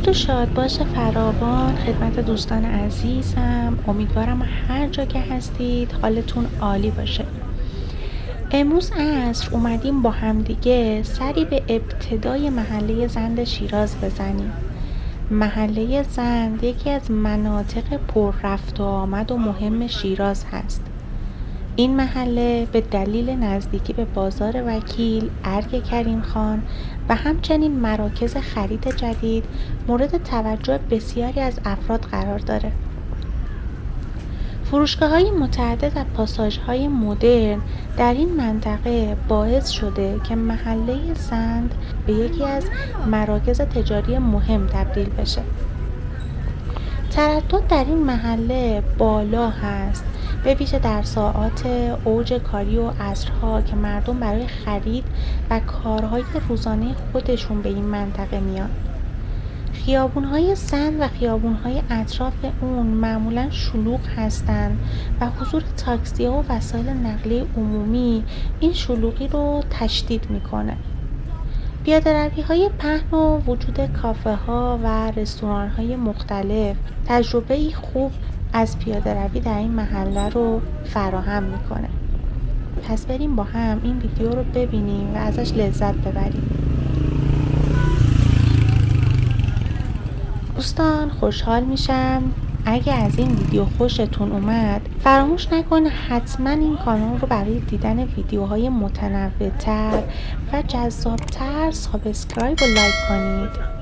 درود و شادباش فراوان خدمت دوستان عزیزم. امیدوارم هر جا که هستید حالتون عالی باشه. امروز عصر اومدیم با همدیگه سری به ابتدای محله زند شیراز بزنیم. محله زند یکی از مناطق پر رفت و آمد و مهم شیراز هست. این محله به دلیل نزدیکی به بازار وکیل، ارگ کریم خان و همچنین مراکز خرید جدید مورد توجه بسیاری از افراد قرار داره. فروشگاه‌های متعدد و پاساژهای مدرن در این منطقه باعث شده که محله زند به یکی از مراکز تجاری مهم تبدیل بشه. تردد در این محله بالا هست، به ویژه در ساعات اوج کاری و عصرها که مردم برای خرید و کارهای روزانه خودشون به این منطقه میان. خیابون‌های زند و خیابون‌های اطراف اون معمولاً شلوغ هستند و حضور تاکسی‌ها و وسایل نقلیه عمومی این شلوغی رو تشدید میکنه. پیاده‌روی‌های پهن و وجود کافه‌ها و رستوران‌های مختلف تجربه‌ای خوب از پیاده‌روی در این محله رو فراهم میکنه. پس بریم با هم این ویدیو رو ببینیم و ازش لذت ببریم. دوستان خوشحال میشم اگه از این ویدیو خوشتون اومد فراموش نکنید حتما این کانال رو برای دیدن ویدیوهای متنوع‌تر و جذابتر سابسکرایب و لایک کنید.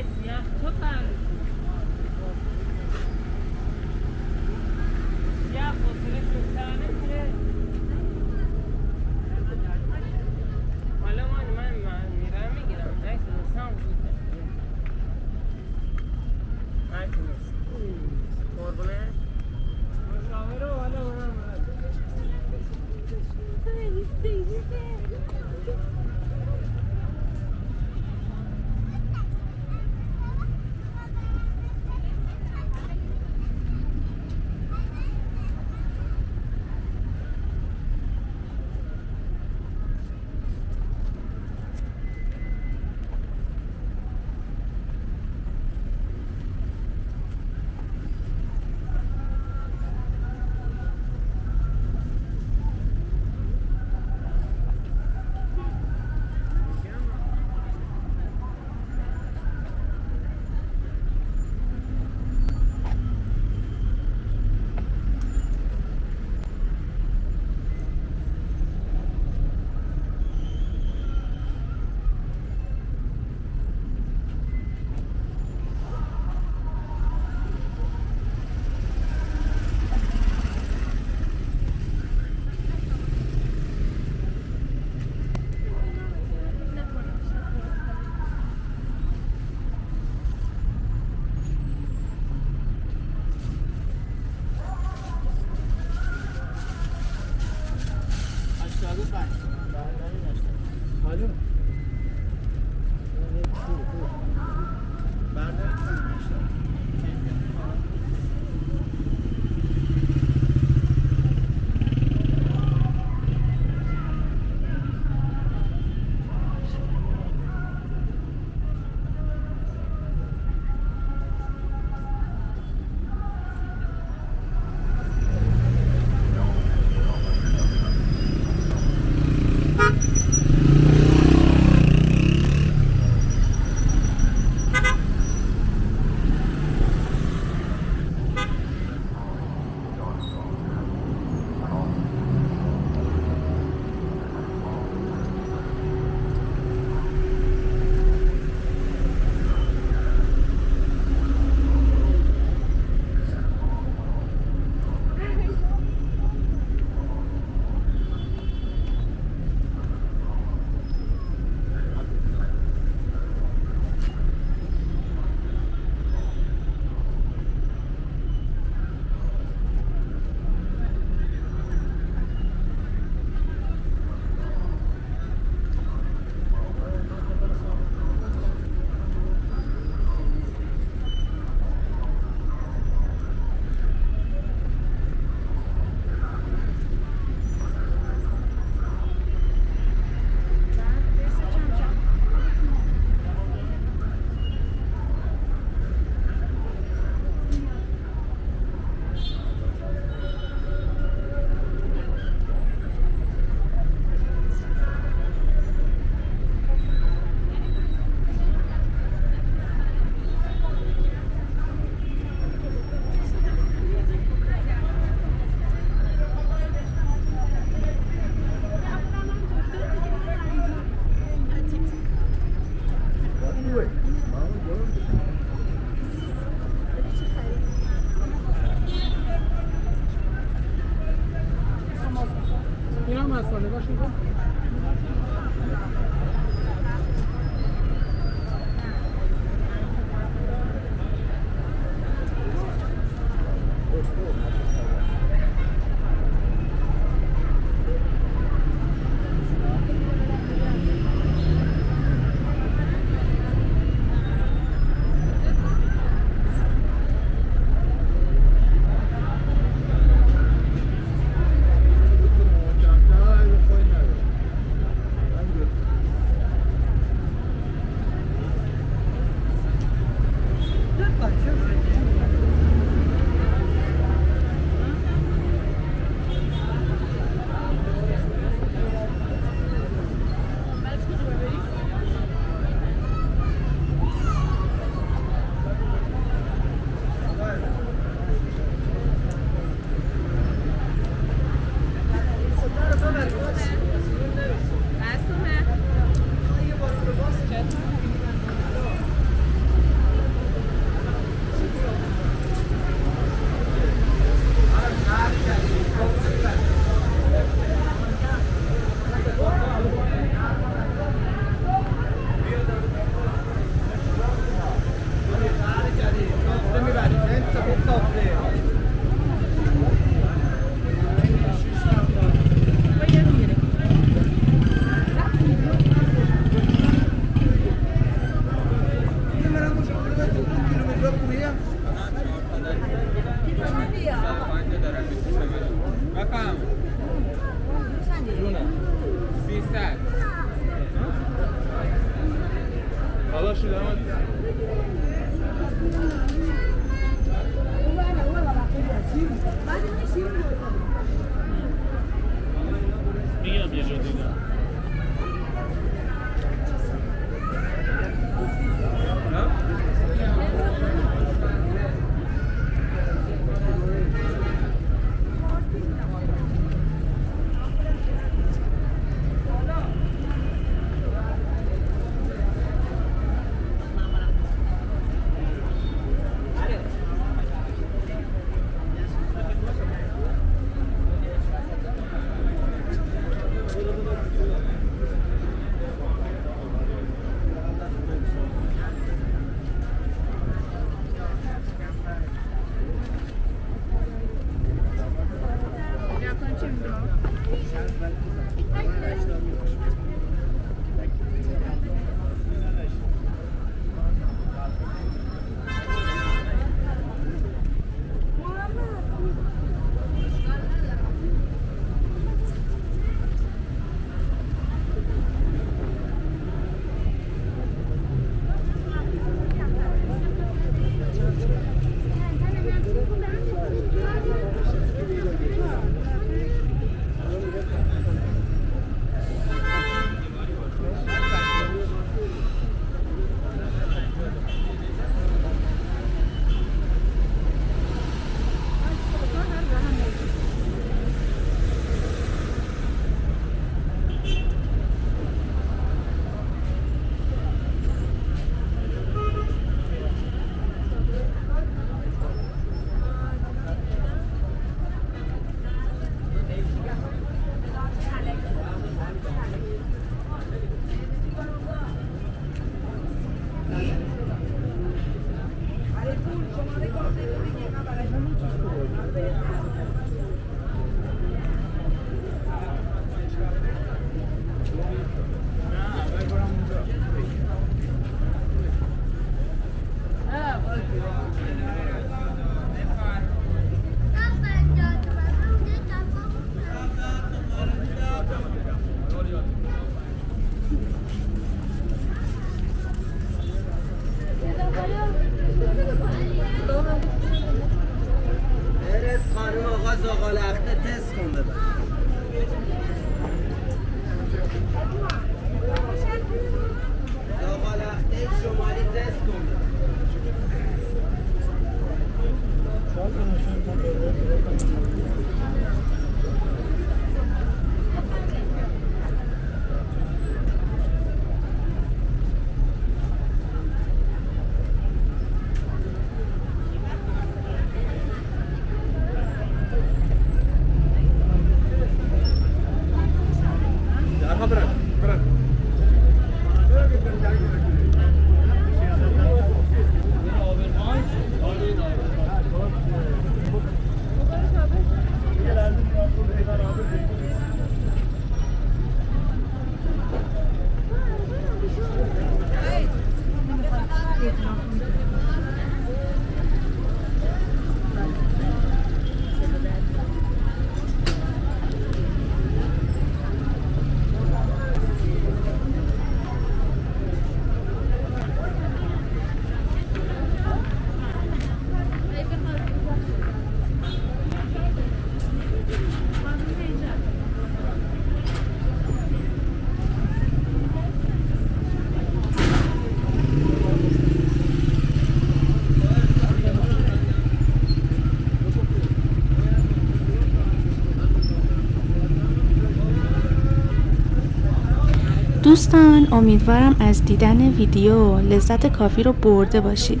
دوستان امیدوارم از دیدن ویدیو لذت کافی رو برده باشید.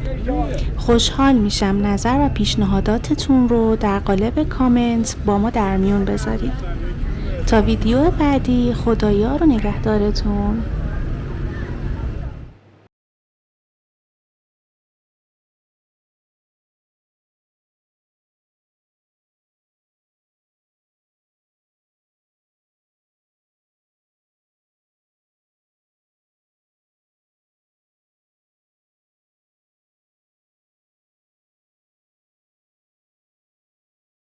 خوشحال میشم نظر و پیشنهاداتتون رو در قالب کامنت با ما در میون بذارید. تا ویدیو بعدی، خدایا رو نگهدارتون.